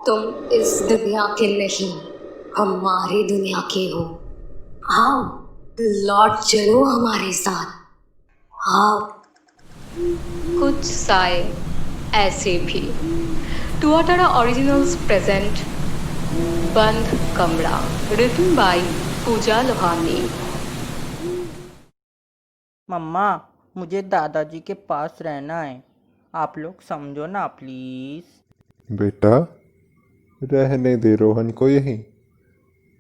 तुम इस दुनिया के नहीं, हमारी दुनिया के हो। आओ, लौट चलो हमारे साथ। आओ। कुछ साए ऐसे भी। टुआटारा ओरिजिनल्स प्रेजेंट बंद कमरा, रिटन बाय पूजा लोहानी। मम्मा, मुझे दादाजी के पास रहना है। आप लोग समझो ना प्लीज़। बेटा, रहने दे रोहन को यहीं।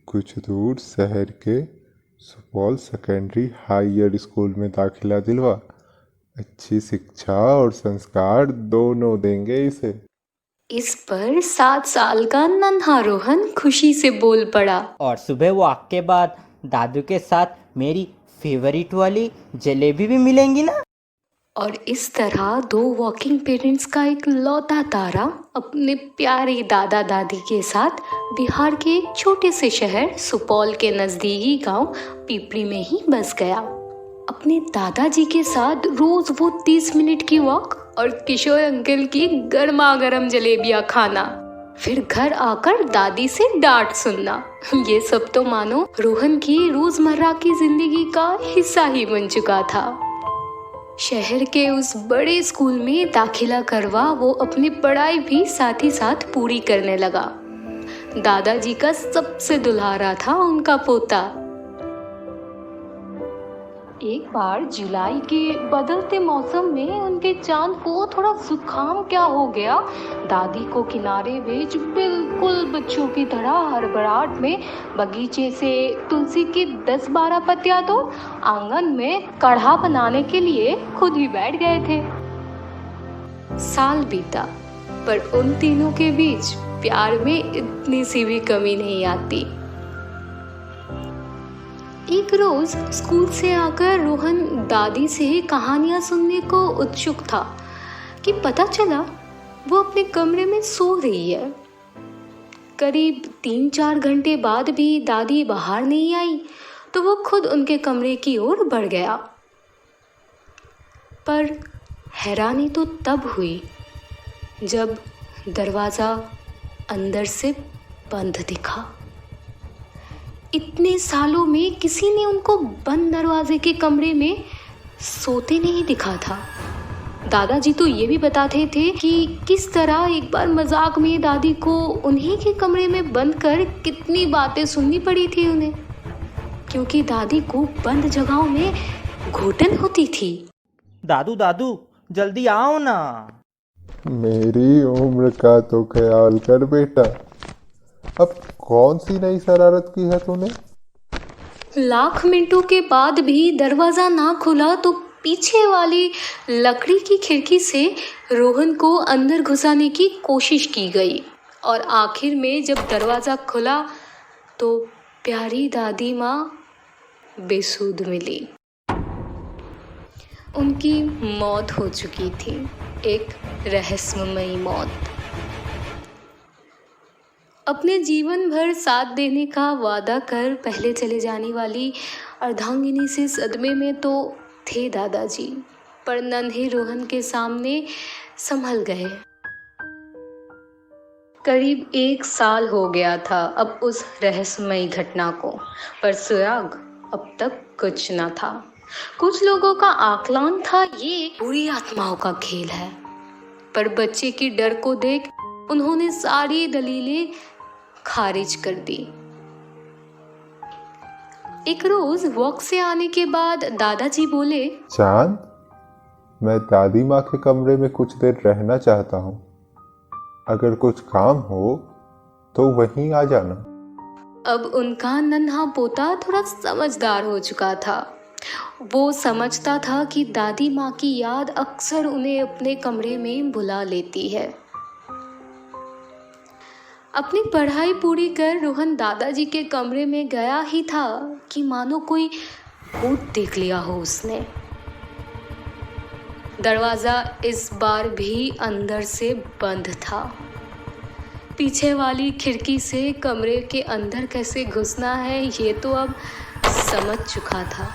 कुछ दूर शहर के सुपौल सेकेंडरी हायर स्कूल में दाखिला दिलवा। अच्छी शिक्षा और संस्कार दोनों देंगे इसे। इस पर 7 साल का नन्हा रोहन खुशी से बोल पड़ा। और सुबह वॉक के बाद दादू के साथ मेरी फेवरेट वाली जलेबी भी मिलेंगी ना। और इस तरह 2 वॉकिंग पेरेंट्स का एक लौता तारा अपने प्यारे दादा दादी के साथ बिहार के एक छोटे से शहर सुपौल के नज़दीकी गांव पिपरी में ही बस गया। अपने दादाजी के साथ रोज वो 30 मिनट की वॉक और किशोर अंकल की गर्मा गर्म जलेबियाँ खाना, फिर घर आकर दादी से डांट सुनना, ये सब तो मानो रोहन की रोजमर्रा की जिंदगी का हिस्सा ही बन चुका था। शहर के उस बड़े स्कूल में दाखिला करवा वो अपनी पढ़ाई भी साथ ही साथ पूरी करने लगा। दादाजी का सबसे दुल्हारा था उनका पोता। एक बार जुलाई के बदलते मौसम में उनके चांद को थोड़ा जुकाम क्या हो गया। दादी को किनारे बेच बिल्कुल बच्चों की तरह हड़बड़ाहट में बगीचे से तुलसी की 10-12 पत्तियां तो आंगन में काढ़ा बनाने के लिए खुद ही बैठ गए थे। साल बीता, पर उन तीनों के बीच प्यार में इतनी सी भी कमी नहीं आती। एक रोज स्कूल से आकर रोहन दादी से कहानियां सुनने को उत्सुक था कि पता चला वो अपने कमरे में सो रही है। करीब 3-4 घंटे बाद भी दादी बाहर नहीं आई तो वो खुद उनके कमरे की ओर बढ़ गया। पर हैरानी तो तब हुई जब दरवाज़ा अंदर से बंद दिखा। इतने सालों में किसी ने उनको बंद दरवाजे के कमरे में सोते नहीं दिखा था। दादाजी तो ये भी बताते थे कि किस तरह एक बार मजाक में दादी को उन्हीं के कमरे में बंद कर कितनी बातें सुननी पड़ी थी उन्हें, क्योंकि दादी को बंद जगहों में घुटन होती थी। दादू दादू जल्दी आओ ना। मेरी उम्र का तो ख्याल कर बेटा। अब कौन सी नई शरारत की है तूने? लाख मिनटों के बाद भी दरवाजा ना खुला तो पीछे वाली लकड़ी की खिड़की से रोहन को अंदर घुसाने की कोशिश की गई और आखिर में जब दरवाजा खुला तो प्यारी दादी माँ बेसुध मिली। उनकी मौत हो चुकी थी, एक रहस्यमयी मौत। अपने जीवन भर साथ देने का वादा कर पहले चले जाने वाली अर्धांगिनी से सदमे में तो थे दादाजी, पर नन्हे रोहन के सामने संभल गए। करीब 1 साल हो गया था अब उस रहस्यमयी घटना को, पर सुराग अब तक कुछ न था। कुछ लोगों का आकलन था ये बुरी आत्माओं का खेल है, पर बच्चे की डर को देख उन्होंने सारी दलीलें खारिज कर दी। एक रोज वॉक से आने के बाद दादाजी बोले, चांद, मैं दादी माँ के कमरे में कुछ देर रहना चाहता हूँ। अगर कुछ काम हो तो वहीं आ जाना। अब उनका नन्हा पोता थोड़ा समझदार हो चुका था। वो समझता था कि दादी माँ की याद अक्सर उन्हें अपने कमरे में बुला लेती है। अपनी पढ़ाई पूरी कर रोहन दादाजी के कमरे में गया ही था कि मानो कोई भूत देख लिया हो उसने। दरवाजा इस बार भी अंदर से बंद था। पीछे वाली खिड़की से कमरे के अंदर कैसे घुसना है ये तो अब समझ चुका था,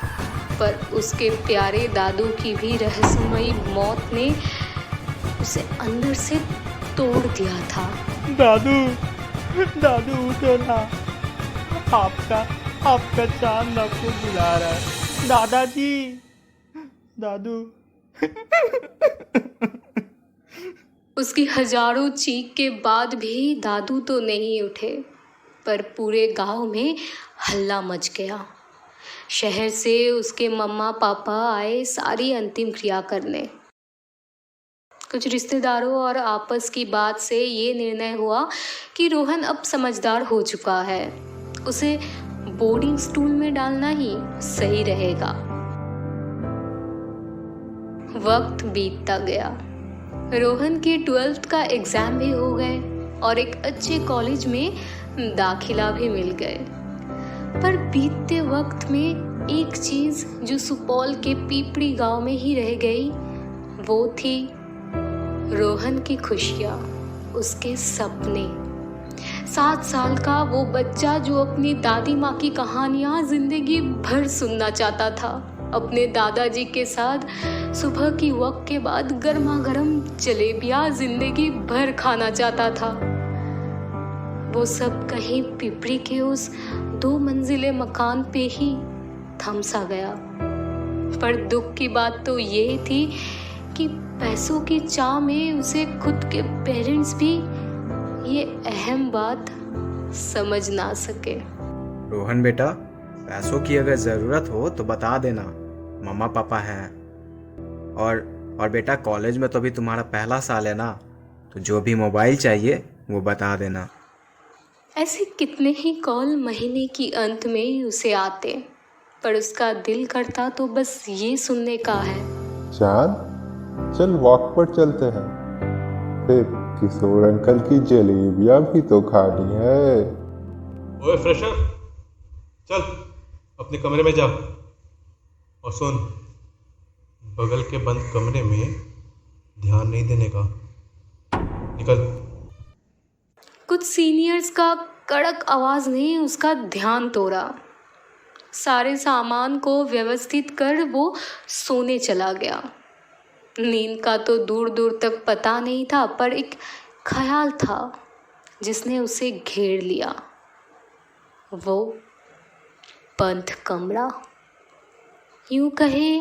पर उसके प्यारे दादू की भी रहस्यमयी मौत ने उसे अंदर से तोड़ दिया था। दादू, दादू उठो ना, आपका आपका चांद आपको बुला रहा है। दादाजी, दादू। उसकी हजारों चीख के बाद भी दादू तो नहीं उठे, पर पूरे गांव में हल्ला मच गया। शहर से उसके मम्मा पापा आए सारी अंतिम क्रिया करने। कुछ रिश्तेदारों और आपस की बात से ये निर्णय हुआ कि रोहन अब समझदार हो चुका है, उसे बोर्डिंग स्कूल में डालना ही सही रहेगा। वक्त बीतता गया, रोहन के 12th का एग्जाम भी हो गए और एक अच्छे कॉलेज में दाखिला भी मिल गए। पर बीतते वक्त में एक चीज जो सुपौल के पीपड़ी गांव में ही रह गई, वो थी रोहन की खुशियाँ, उसके सपने। 7 साल का वो बच्चा जो अपनी दादी माँ की कहानियाँ जिंदगी भर सुनना चाहता था, अपने दादाजी के साथ सुबह की वक्त के बाद गर्मा गर्म जलेबियाँ जिंदगी भर खाना चाहता था, वो सब कहीं पिपड़ी के उस 2 मंजिले मकान पे ही थम सा गया। पर दुख की बात तो ये थी कि पैसों की चाह में उसे खुद के पेरेंट्स भी ये अहम बात समझ ना सके। रोहन बेटा, पैसों की अगर ज़रूरत हो तो बता देना, मम्मा पापा हैं। और बेटा, कॉलेज में तो अभी तुम्हारा पहला साल है ना, तो जो भी मोबाइल चाहिए वो बता देना। ऐसे कितने ही कॉल महीने की अंत में उसे आते, पर उसका दिल करता तो बस ये सुनने का है, चांद चल वॉक पर चलते हैं, फिर किशोर अंकल की जलेबियाँ भी तो खानी है। ओए फ्रेशर, चल अपने कमरे में जा और सुन, बगल के बंद कमरे में ध्यान नहीं देने का, निकल। कुछ सीनियर्स का कड़क आवाज ने उसका ध्यान तोड़ा। सारे सामान को व्यवस्थित कर वो सोने चला गया। नींद का तो दूर दूर तक पता नहीं था, पर एक ख्याल था जिसने उसे घेर लिया, वो बंद कमरा, यूं कहे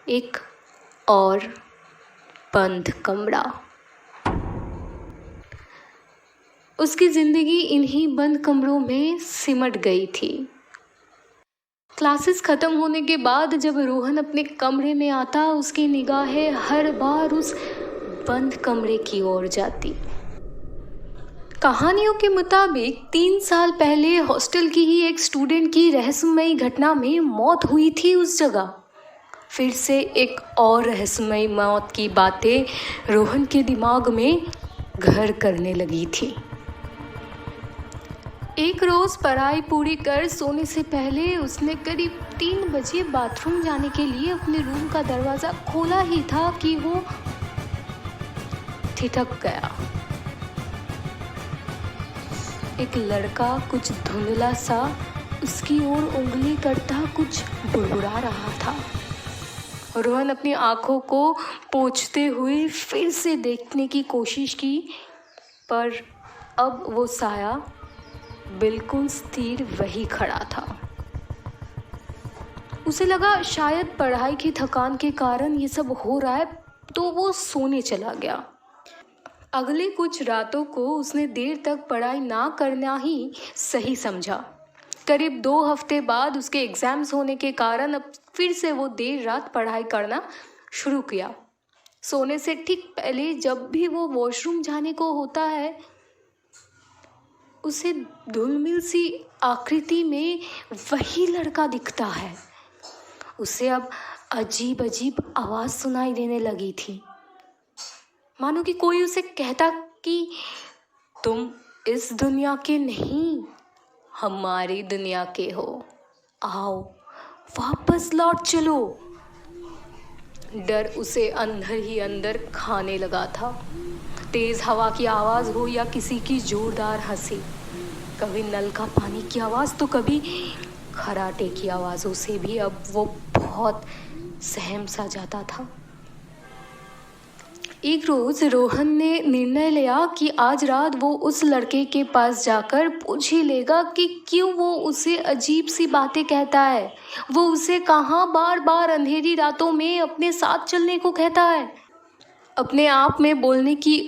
एक और बंद कमरा। उसकी जिंदगी इन्हीं बंद कमरों में सिमट गई थी। क्लासेस खत्म होने के बाद जब रोहन अपने कमरे में आता, उसकी निगाहें हर बार उस बंद कमरे की ओर जाती। कहानियों के मुताबिक 3 साल पहले हॉस्टल की ही एक स्टूडेंट की रहस्यमयी घटना में मौत हुई थी उस जगह। फिर से एक और रहस्यमयी मौत की बातें रोहन के दिमाग में घर करने लगी थी। एक रोज पढ़ाई पूरी कर सोने से पहले उसने करीब 3 बजे बाथरूम जाने के लिए अपने रूम का दरवाजा खोला ही था कि वो ठिठक गया। एक लड़का कुछ धुंधला सा उसकी ओर उंगली करता कुछ बुड़बुड़ा रहा था। रोहन अपनी आंखों को पोंछते हुए फिर से देखने की कोशिश की, पर अब वो साया बिल्कुल स्थिर वही खड़ा था। उसे लगा शायद पढ़ाई की थकान के कारण ये सब हो रहा है, तो वो सोने चला गया। अगले कुछ रातों को उसने देर तक पढ़ाई ना करना ही सही समझा। करीब 2 हफ्ते बाद उसके एग्जाम्स होने के कारण अब फिर से वो देर रात पढ़ाई करना शुरू किया। सोने से ठीक पहले जब भी वो वॉशरूम जाने को होता है, उसे धुलमिल सी आकृति में वही लड़का दिखता है। उसे अब अजीब अजीब आवाज़ सुनाई देने लगी थी, मानो कि कोई उसे कहता कि तुम इस दुनिया के नहीं, हमारी दुनिया के हो, आओ वापस लौट चलो। डर उसे अंदर ही अंदर खाने लगा था। तेज हवा की आवाज़ हो या किसी की जोरदार हंसी, कभी नल का पानी की आवाज़ तो कभी खराटे की आवाज़ों से भी अब वो बहुत सहम सा जाता था। एक रोज रोहन ने निर्णय लिया कि आज रात वो उस लड़के के पास जाकर पूछ ही लेगा कि क्यों वो उसे अजीब सी बातें कहता है। वो उसे कहाँ बार बार अंधेरी रातों में अपने साथ चलने को कहता है। अपने आप में बोलने की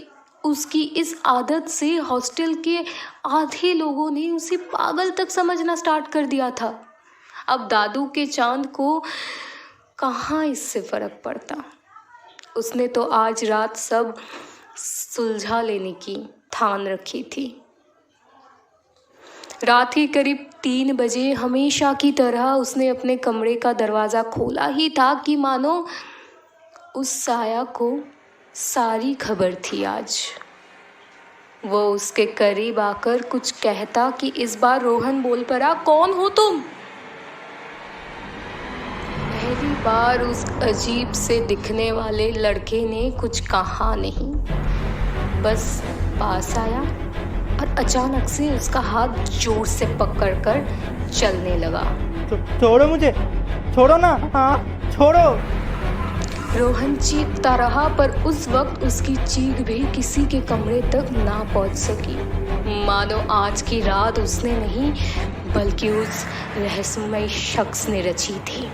उसकी इस आदत से हॉस्टल के आधे लोगों ने उसे पागल तक समझना स्टार्ट कर दिया था। अब दादू के चांद को कहाँ इससे फर्क पड़ता। उसने तो आज रात सब सुलझा लेने की ठान रखी थी। रात के करीब 3 बजे हमेशा की तरह उसने अपने कमरे का दरवाज़ा खोला ही था कि मानो उस साया को सारी खबर थी। आज वो उसके करीब आकर कुछ कहता कि इस बार रोहन बोल पड़ा, कौन हो तुम? पहली बार उस अजीब से दिखने वाले लड़के ने कुछ कहा नहीं, बस पास आया और अचानक से उसका हाथ जोर से पकड़कर चलने लगा। छोड़ो मुझे, छोड़ो ना, हाँ छोड़ो। रोहन चीखता रहा, पर उस वक्त उसकी चीख भी किसी के कमरे तक ना पहुंच सकी। मानो आज की रात उसने नहीं बल्कि उस रहस्यमय शख्स ने रची थी।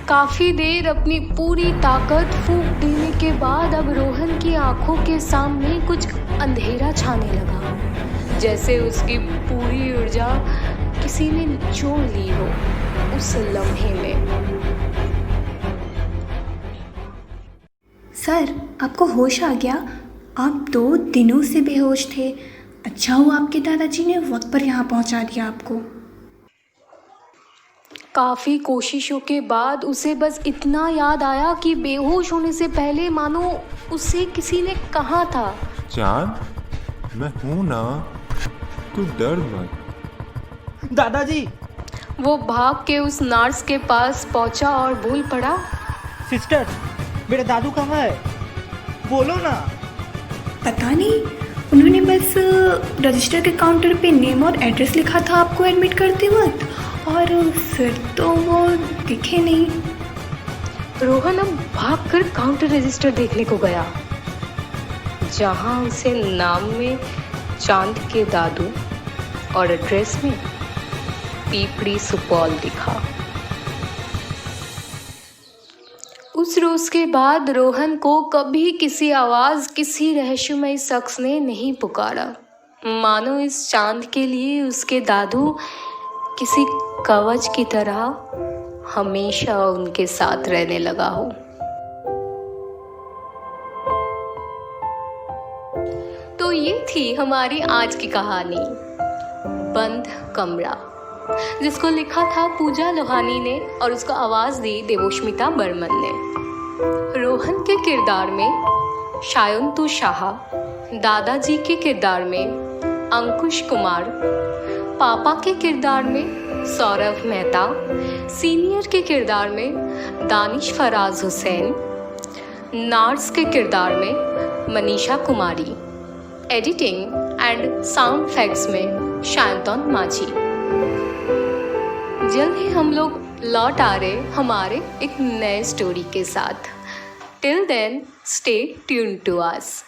काफी देर अपनी पूरी ताकत फूंक देने के बाद अब रोहन की आंखों के सामने कुछ अंधेरा छाने लगा, जैसे उसकी पूरी ऊर्जा किसी ने निचोड़ ली हो उस लम्हे में। सर, आपको होश आ गया? आप 2 दिनों से बेहोश थे। अच्छा हुआ आपके दादाजी ने वक्त पर यहाँ पहुँचा दिया आपको। काफ़ी कोशिशों के बाद उसे बस इतना याद आया कि बेहोश होने से पहले मानो उसे किसी ने कहा था, चांद, मैं हूं ना, तू डर मत। दादाजी। वो भाग के उस नर्स के पास पहुंचा और बोल पड़ा, सिस्टर, मेरा दादू कहाँ है? बोलो ना। पता नहीं, उन्होंने बस रजिस्टर के काउंटर पे नेम और एड्रेस लिखा था आपको एडमिट करते वक्त, और फिर तो वो दिखे नहीं। रोहन अब भागकर काउंटर रजिस्टर देखने को गया, जहां उसे नाम में चांद के दादू और एड्रेस में पीपड़ी सुपौल दिखा। उस रोज के बाद रोहन को कभी किसी आवाज, किसी रहस्यमय शख्स ने नहीं पुकारा। मानो इस चांद के लिए उसके दादू किसी कवच की तरह हमेशा उनके साथ रहने लगा हो। तो ये थी हमारी आज की कहानी, बंद कमरा, जिसको लिखा था पूजा लोहानी ने और उसको आवाज दी देवोष्मिता बर्मन ने। रोहन के किरदार में शायंतु शाह, दादाजी के किरदार में अंकुश कुमार, पापा के किरदार में सौरभ मेहता, सीनियर के किरदार में दानिश फराज हुसैन, नर्स के किरदार में Manisha Kumari, editing and sound effects में शायंतन माझी। जल्द ही हम लोग लौट आ रहे हमारे एक नए स्टोरी के साथ। Till then stay tuned to us.